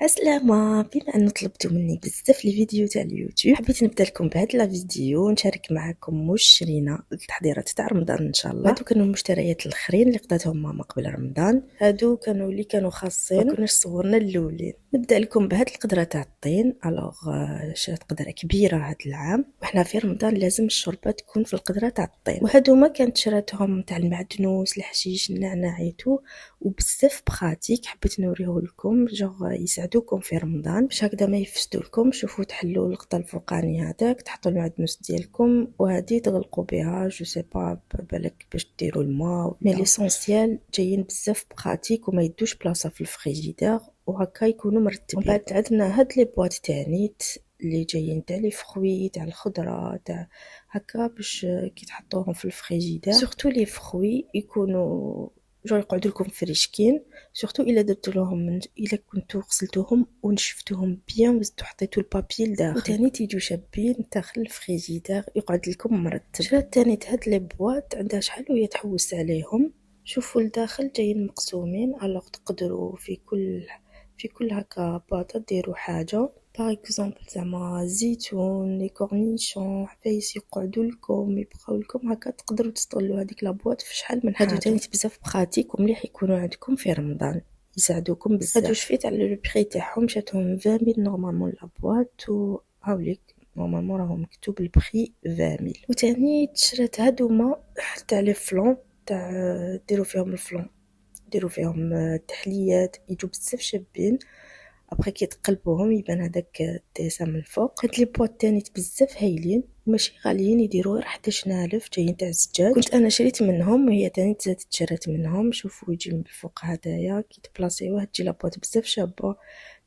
السلامة. بما أن طلبتوا مني بزاف لي فيديو تاع اليوتيوب، حبيت نبدا لكم بهاد لا فيديو نشارك معكم مشرينا التحضيرات تاع رمضان ان شاء الله. هادو كانوا المشتريات الاخرين اللي قضاتهم ماما قبل رمضان، هادو كانوا اللي كانوا خاصين ما كناش صورنا الاولين. نبدا لكم بهاد القدره تاع الطين. الوغ شريت قدره كبيره هاد العام، وحنا في رمضان لازم الشوربه تكون في القدره تاع الطين. وهادو ما كانت شراتهم تاع المعدنوس الحشيش النعناع ايتو، وبزاف بخاتيك حبيت نوريه لكم جوغ يساعدوكم في رمضان باش هكذا ما يفسدوا لكم. شوفوا تحلوا القطه الفوقاني هذاك، تحطوا المعدنوس ديالكم وهذه تغلقوا بها جو سي با بالك باش ديروا الماء. مي ليسونسيال جايين بزاف بخاتيك وما يدوش بلاصه في الفريجيدير، وهكا يكونوا مرتبين. ومن بعد عندنا هاد لي بواط تانيت اللي جايين تاع لي فروي تاع الخضره تاع هكا باش كي تحطوهم في الفريجيدير سورتو لي فروي يكونوا جو يقعدوا لكم فريشكين، سورتو الا درتو لهم الا كنتو غسلتوهم ونشفتوهم بيان وزدتو حطيتو البابي لداخل، وثاني تيجو شابين داخل الفريجيدير يقعد لكم مرتب. شرات ثاني هاد لي بواط عندها شحال وهي تحوس عليهم. شوفوا لداخل جايين مقسومين، الوغ تقدروا في كل هكا باطه ديروا حاجه. باغ اكزومبل زعما زيتون، لي كورنيشون، عفايس يقعدوا لكم يبقاو لكم هكا، تقدروا تستغلوا هذيك لابواط في شحال من حاجه. هادو تاني بزاف بخاتيك ومليح يكونوا عندكم في رمضان، يساعدوكم بزاف. هادو شفيت على لو بري تاعهم شاتهم 20000 نورمالمون لابواط، و هاوليك نورمالمون راهم مكتوب البري 20000. وتاني تشرات هادوما تاع لي فلون تاع ديروا فيهم الفلون، ديروا فيهم التحليات يجوا بزاف شابين. ابخي كي تقلبوهم يبان هذاك الدسم من الفوق. هاد لي بواط تاني بزاف هايلين ماشي غاليين، يديروا غير 11000 جايين تاع الزجاج. كنت انا شريت منهم وهي تاني تشرات منهم. شوفوا يجي من الفوق هدايا كي تبلاصيوه تجي لابواط بزاف شابه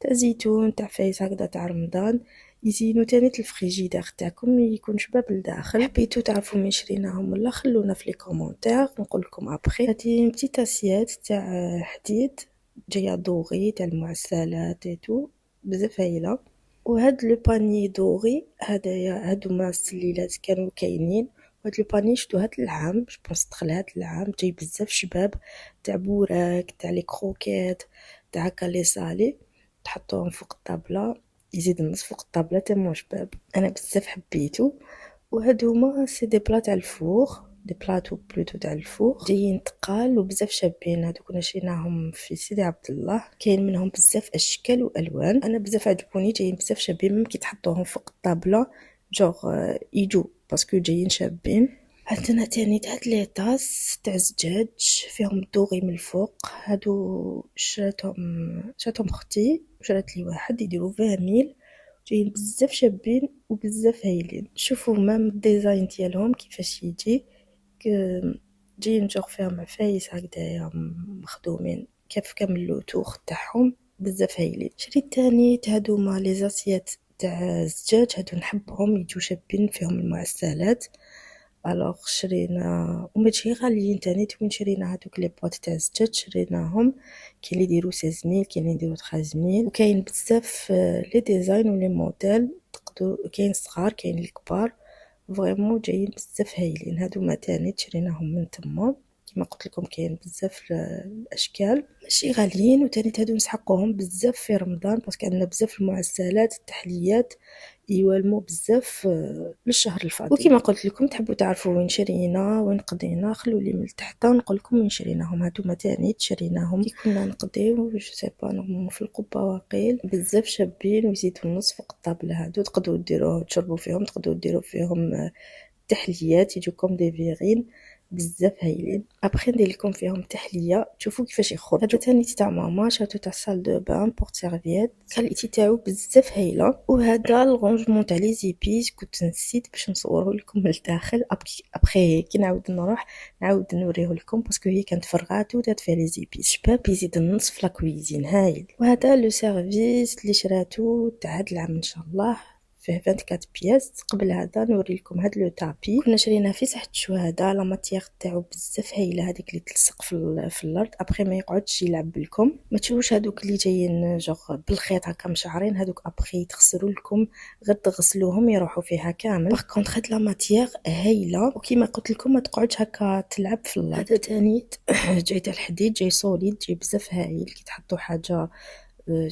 تاع زيتون تاع فايس هكذا تاع رمضان، يزينوا تاني الفريجيدير تاعكم يكون شباب لداخل. حبيتو تعرفوا من شريناهم ولا خلونا في لي كومونتير نقول لكم ابخي. هذه بتيت اسيات تاع حديد جايه دوغي تاع المعسلات ايتو بزاف هايله. وهاد لو باني دوغي هدايا هادوما السليلات كانوا كاينين. وهاد لو باني شفتو هاد العام جو بونس دخل هاد العام جاي بزاف شباب تاع بوراك تاع لي كروكيت تاع هكا لي صالي، تحطوهم فوق الطابله يزيد النص فوق الطابله تما شباب. انا بزاف حبيتو. وهادوما سي دي بلا تاع الفور، دي بلاتو بلوتو تاع الفور جايين تقال وبزاف شابين. هادو كنا شريناهم في سيدي عبد الله، كاين منهم بزاف اشكال والوان. انا بزاف عجبوني جايين بزاف شابين، ممكن تحطوهم فوق الطابله جوغ يجو باسكو جايين شابين. عندنا تاني هاد لي طاس تاع الزجاج فيهم الدوغي من الفوق. هادو شراتهم اختي، شرات لي واحد يديروا 20000 جايين بزاف شابين وبزاف هايلين. شوفوا مام الديزاين ديالهم كيفاش يجي جايين جوغ فيهم عفايس هكذايا مخدومين كيف كامل اللوتوخ تاعهم بزاف هايلين. شريت تاني هادوما لي زاسيات تاع الزجاج، هادو نحبهم يجوا شابين فيهم المعسلات. الوغ شرينا وماشي غاليين تاني. وين شرينا هادوك لي بواط تاع الزجاج شريناهم كاين اللي يديروا 16000 كاين اللي يديروا 13000، وكاين بزاف لي ديزاين ولي موديل تقدروا كاين صغار كاين الكبار فريمون جايين بزاف هايلين. هادو ما تاني شريناهم من تما كما قلت لكم كاين بزاف الاشكال ماشي غاليين. وتاني هادو نسحقوهم بزاف في رمضان باسكو عندنا بزاف المعسلات التحليات يوالمو بزاف للشهر الفاضل. وكما قلت لكم تحبوا تعرفوا وين شرينا وين قضينا خلوا لي من تحت نقول لكم وين شريناهم. هادو ما تاني شريناهم كي كنا نقضيو جو سي با نورمالمون في القبه واقيل بزاف شابين ويزيدوا النص فوق الطابله. هادو تقدروا ديروه تشربوا فيهم، تقدروا ديروا فيهم تحليات يجوكم دي فيغين بزاف هايلين. ابخي ندير لكم فيهم تحليه تشوفوا كيفاش يخرج. هادو تاني تاع ماما شاتو تاع سال دو بان بورت سيرفييت كاليتي تاعو بزاف هايله. وهذا الغونجمون تاع لي زيبيس كنت نسيت باش نصوره لكم من الداخل. ابخي كي نعاود نروح نعاود نوريه لكم باسكو هي كانت فرغاتو دات فيها لي زيبيس شباب يزيد النص في لا كويزين هايل. وهذا لو سيرفيس اللي شراتو تاع هاد العام ان شاء الله فيه 24 بياس. قبل هذا نوري لكم هاد لو تابي كنا شريناه في ساحه الشهداء. لا ماتيير تاعو بزاف هايله هذيك اللي تلصق في الارض ابخي ما يقعدش يلعب لكم. ما تشوفوش هذوك اللي جايين جوغ بالخيط هكا مشعرين، هذوك ابخي تغسلوا لكم غير تغسلوهم يروحوا فيها كامل. باغ كونطخ هاد لا ماتيير هايله وكيما قلت لكم ما تقعدش هكا تلعب في الارض. هذا تاني جاي تاع الحديد جاي سوليد جاي بزاف هايل كي تحطوا حاجه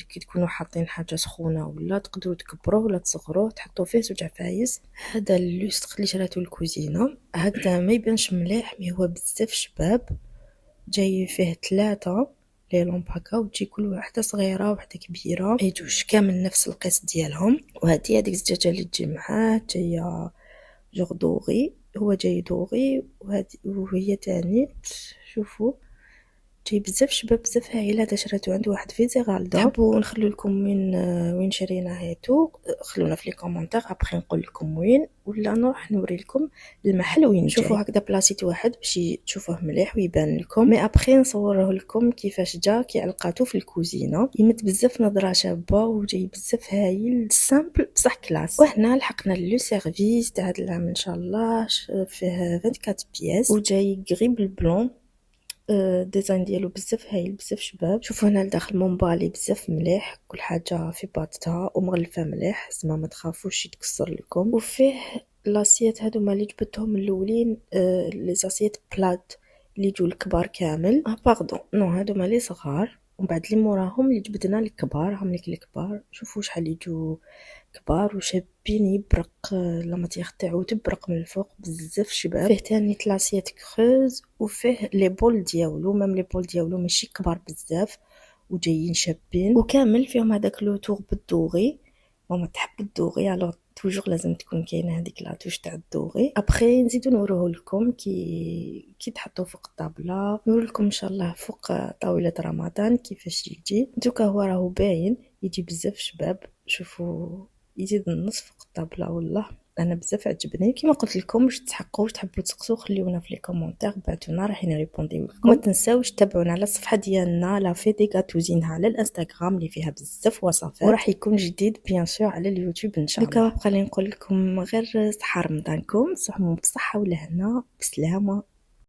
كي تكونوا حاطين حاجه سخونه ولا تقدروا تكبروه ولا تصغروه تحطوا فيه زوج عفايس. هذا اللوستر اللي شراتو الكوزينه هكذا ما يبانش مليح مي هو بزاف شباب، جاي فيه 3 لي لومب هكا وتجي كل واحده صغيره وواحده كبيره، يجوش كامل نفس القيس ديالهم. وهذه هذيك الزجاجه اللي تجي معاه جايه جوغ دوغي، هو جاي دوغي وهي تاني شوفوا جاي بزاف شباب بزاف هايله. هذا شراتو عند واحد في زيغالدا. تحبوا نخلو لكم وين شرينا هاتو خلونا في لي كومونتير ابري نقول لكم وين، ولا نروح نوري لكم المحل وين. شوفوا هكذا بلاصيت واحد باش تشوفوه مليح ويبان لكم، مي ابري نصوره لكم كيفاش جا كي علقاتو في الكوزينه. يمت بزاف نظره شابه وجاي بزاف هايل سامبل بصح كلاس. وهنا لحقنا لو سيرفيس تاع هذا العام ان شاء الله، فيه 24 بياس وجاي غري بالبلون. ديزاين ديالو بزاف هايل بزاف شباب. شوفوا هنا لداخل مونبالي بزاف مليح، كل حاجه في باطتها ومغلفه مليح زعما ما تخافوش يتكسر لكم. وفيه لاسيات هذوما اللي جبتهم الاولين لي زاسيات بلات اللي يجوا الكبار كامل. باردون نو هذوما لي صغار، ومن بعد اللي موراهم اللي جبدنا الكبار. هم لك الكبار شوفوا شحال يجوا كبار وشابين يبرق لما تاعو تبرق من الفوق بزاف شباب. فيه تاني تلاسيات كروز وفيه لي بول ديالو، ميم لي بول ديالو ماشي كبار بزاف وجايين شابين، وكامل فيهم هذاك لو تور بالدوغي. ماما تحب الدوغي الوغ توجور لازم تكون كاينه هذيك لا توش تاع الدوغي. ابري نزيدو نوريه لكم كي تحطوا فوق الطابله، نوري لكم ان شاء الله فوق طاوله رمضان كيفاش يجي. دوكا هو راهو باين يجي بزاف شباب. شوفوا يزيد النص فوق الطابله، والله انا بزاف عجبني. كيما قلت لكم واش تحقوا واش تحبوا تسقسوا خليونا في لي كومونتير بعثونا راح نريبوندي لكم. ما تنساوش تتابعونا على الصفحه ديالنا لا في دي غاتوزينها على الانستغرام اللي فيها بزاف وصفات، وراح يكون جديد بيان سور على اليوتيوب ان شاء الله. دوكا بقى لي نقول لكم غير صحه رمضانكم، صحوا بصحه ولهنا بسلامه.